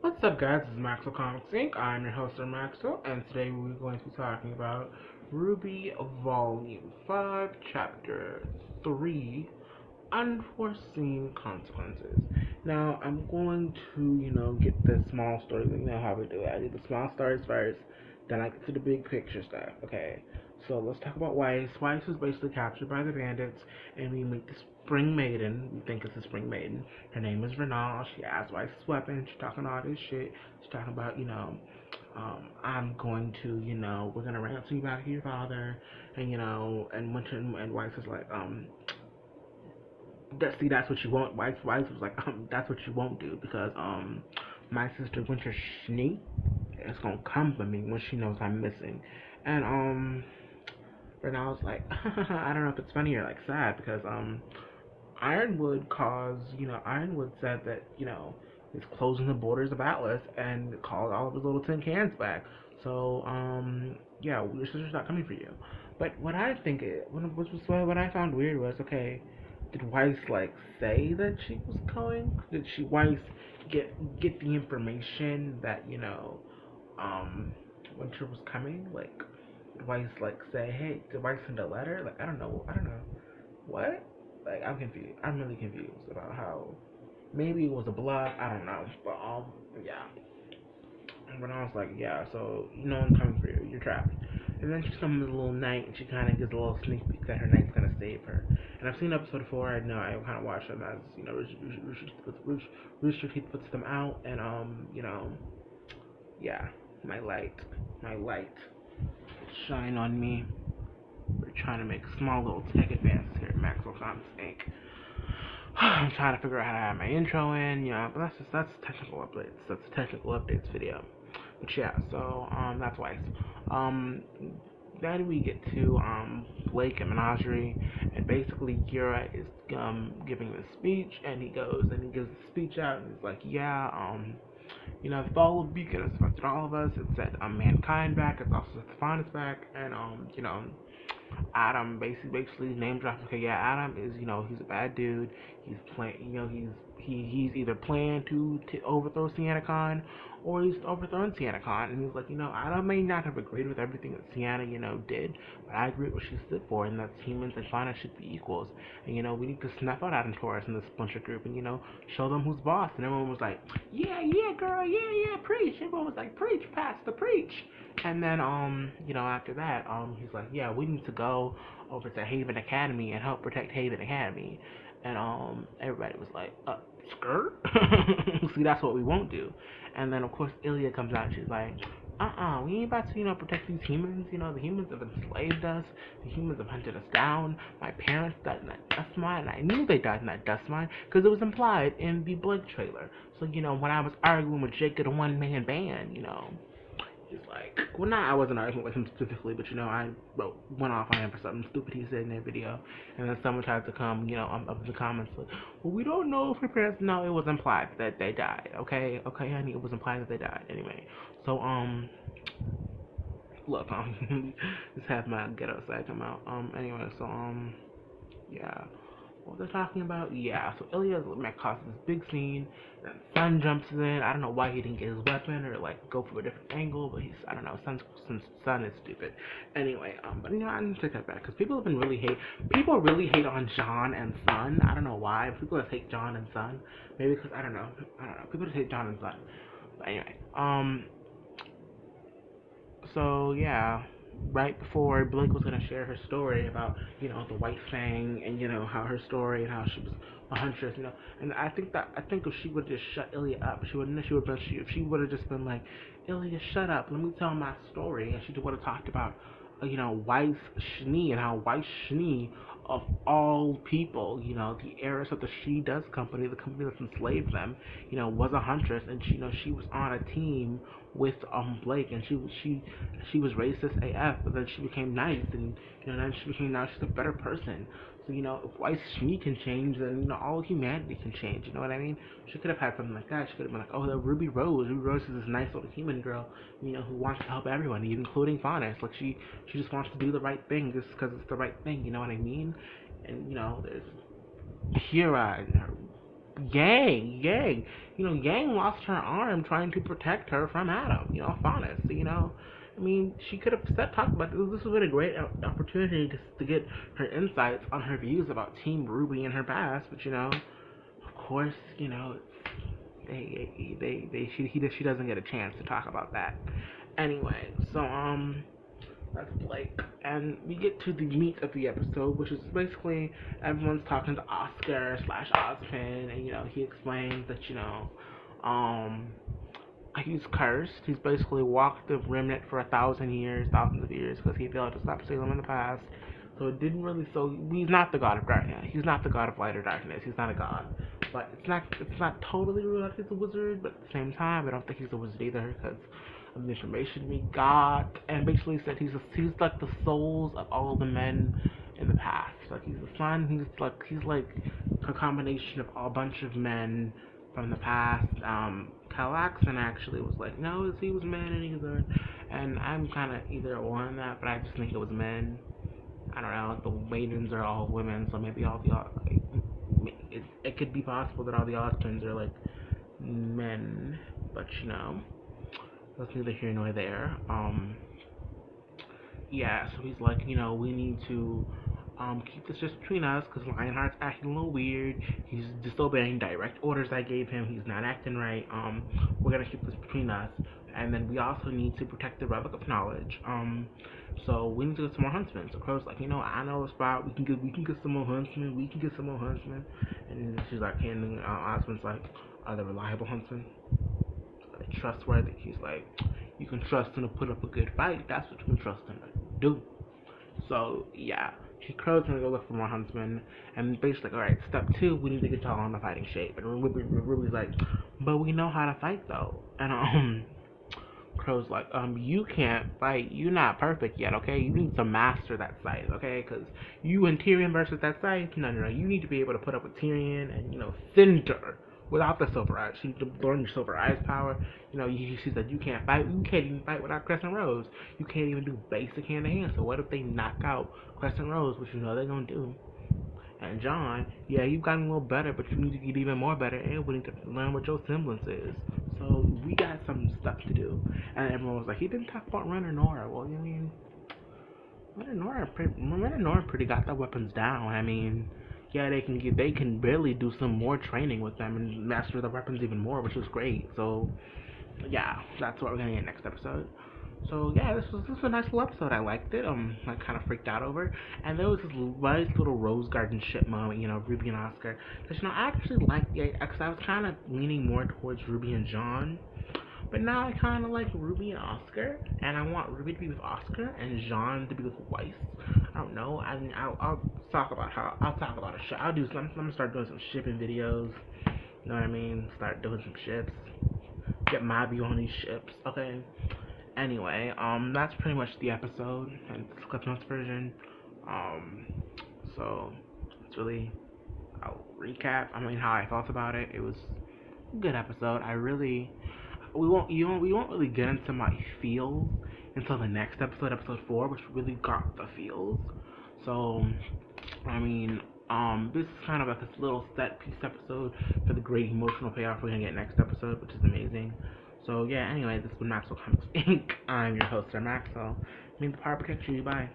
What's up, guys? This is Maxwell Comics Inc. I'm your host, Maxwell, and today we're going to be talking about RWBY Volume 5, Chapter 3, Unforeseen Consequences. Now, I'm going to, get the small stories. You know how we do it. I do the small stories first, then I get to the big picture stuff, okay? So let's talk about Weiss. Weiss was basically captured by the bandits, and we meet the Spring Maiden. We think it's the Spring Maiden. Her name is Renal. She has Weiss's weapon. She's talking all this shit. She's talking about, I'm going to, we're gonna ransom you back to your father, and and Winter and Weiss is like, that's what you won't. Weiss was like, that's what you won't do because my sister Winter Schnee is gonna come for me when she knows I'm missing, and Renal's like, I don't know if it's funny or like sad because Ironwood said that, he's closing the borders of Atlas and called all of his little tin cans back. So, yeah, your sister's not coming for you. But what I think what I found weird was, okay, did Weiss like say that she was going? Did she Weiss get the information that, Winter was coming? Like, did Weiss like say, hey, did Weiss send a letter? Like, I don't know. What? Like, I'm confused. I'm really confused about how maybe it was a bluff. I don't know, but yeah. And when I was like, yeah, so I'm coming for you. You're trapped. And then she summons a little knight, and she kind of gives a little sneak peek that her knight's gonna save her. And I've seen episode 4. I know I kind of watch them as Rooster Teeth puts them out, and yeah, my light, shine on me. We're trying to make small little tech advances here at Maxwell Comics Inc. I'm trying to figure out how to add my intro in, but that's technical updates. That's a technical updates video. But yeah, so that's why. Then we get to Blake and Menagerie, and basically Gira is giving the speech, and he goes and he gives the speech out, and he's like, yeah, the fall of Beacon has affected all of us. It set mankind back. It's also set the finest back, and Adam basically name drops. Okay, yeah, Adam is he's a bad dude. He's playing he's either planning to overthrow SiennaCon or he's overthrown SiennaCon, and he's like Adam may not have agreed with everything that Sienna did, but I agree with what she stood for, and that humans and fauna should be equals, and we need to snuff out Adam Taurus in this splinter group, and show them who's boss, and everyone was like, yeah, girl, yeah, preach. Everyone was like, preach, pastor, preach. And then, after that, he's like, yeah, we need to go over to Haven Academy and help protect Haven Academy. And, everybody was like, skirt? See, that's what we won't do. And then, of course, Ilya comes out and she's like, we ain't about to, protect these humans. The humans have enslaved us. The humans have hunted us down. My parents died in that dust mine, and I knew they died in that dust mine because it was implied in the Blake trailer. So, when I was arguing with Jake at a one-man band, he's like, well, I wasn't arguing with him specifically, but I went off on him for something stupid he said in that video, and then someone tried to come, up in the comments like, well, we don't know if your parents. No, it was implied that they died. Okay, honey, it was implied that they died. Anyway, so look, just have my ghetto side come out. Anyway, so yeah. What they're talking about? Yeah, so Ilya causes this big scene, and Sun jumps in. I don't know why he didn't get his weapon or like go for a different angle, but I don't know. Sun is stupid. Anyway, but I need to take that back because people really hate on John and Sun. I don't know why. People just hate John and Sun. Maybe because I don't know. People just hate John and Sun. But anyway, so yeah, right before Blake was gonna share her story about the White Fang and how her story and how she was a huntress, and I think if she would just shut Ilya up, if she would have just been like, Ilya, shut up, let me tell my story, and she would have talked about Weiss Schnee and how Weiss Schnee of all people, the heiress of the She Does company, the company that's enslaved them, was a huntress, and she was on a team with Blake, and she was racist AF, but then she became nice, and then now she's a better person. So if Weiss Schnee can change, then all humanity can change. You know what I mean? She could have had something like that. She could have been like, oh, the Ruby Rose. Ruby Rose is this nice little human girl, who wants to help everyone, including Faunus. Like she just wants to do the right thing just because it's the right thing. You know what I mean? And there's Kira and her Yang, Yang lost her arm trying to protect her from Adam. Faunus. I mean, she could have talked about this. This would have been a great opportunity to get her insights on her views about Team RWBY in her past. But of course, she doesn't get a chance to talk about that. Anyway, so that's Blake, and we get to the meat of the episode, which is basically everyone's talking to Oscar slash Ozpin, and he explains that um he's cursed. He's basically walked the remnant for thousands of years, because he failed to stop Salem in the past. So it didn't really. So he's not the god of darkness. He's not the god of light or darkness. He's not a god. But it's not totally real like he's a wizard. But at the same time, I don't think he's a wizard either, because of the information we got. And basically said he's like the souls of all the men in the past. Like he's the son. He's like a combination of a bunch of men from the past. Calaxon actually was like, no, he was men and either, and I'm kind of either one on that, but I just think it was men. I don't know. The maidens are all women, so maybe all the it could be possible that all the Ozpins are like men, but that's neither here nor there. Yeah, so he's like, we need to keep this just between us, because Lionheart's acting a little weird. He's disobeying direct orders I gave him. He's not acting right. We're gonna keep this between us, and then we also need to protect the relic of knowledge. So we need to get some more huntsmen. So Crow's like, I know a spot. We can get some more huntsmen. We can get some more huntsmen. And she's like, and Osmond's like, are they reliable huntsmen? Are they trustworthy? He's like, you can trust them to put up a good fight. That's what you can trust them to do. So yeah, Crow's gonna go look for more huntsmen, and basically, all right, step 2, we need to get y'all on the fighting shape. And Ruby's like, but we know how to fight though. And Crow's like, you can't fight. You're not perfect yet, okay? You need to master that sight, okay? Because you and Tyrion versus that sight, no. You need to be able to put up with Tyrion and, Cinder without the silver eyes. You need to learn your silver eyes power. She said you can't fight. You can't even fight without Crescent Rose. You can't even do basic hand-to-hand. So what if they knock out Crescent Rose, which they're going to do? And John, yeah, you've gotten a little better, but you need to get even more better, and we need to learn what your semblance is. So we got some stuff to do. And everyone was like, he didn't talk about Ren or Nora. Well, Ren and Nora pretty got their weapons down. I mean, yeah, they can barely do some more training with them and master the weapons even more, which is great. So yeah, that's what we're gonna get next episode. So yeah, this was a nice little episode. I liked it. I kind of freaked out over it. And there was this nice little rose garden shit moment, Ruby and Oscar. Because I actually liked it, because I was kind of leaning more towards Ruby and John. But now I kind of like Ruby and Oscar, and I want Ruby to be with Oscar and John to be with Weiss. I don't know. I mean, I'll talk about a ship. I'm gonna start doing some shipping videos. You know what I mean? Start doing some ships. Get my view on these ships. Okay. Anyway, that's pretty much the episode, and it's Cliff Notes version. So it's really, I'll recap. I mean, how I felt about it. It was a good episode. We won't really get into my feels until the next episode 4, which really got the feels. So, I mean, this is kind of like this little set piece episode for the great emotional payoff we're gonna get next episode, which is amazing. So yeah, anyway, this has been Maxwell Comics Inc. I'm your host, Sir Maxwell. May the power protect you. Bye.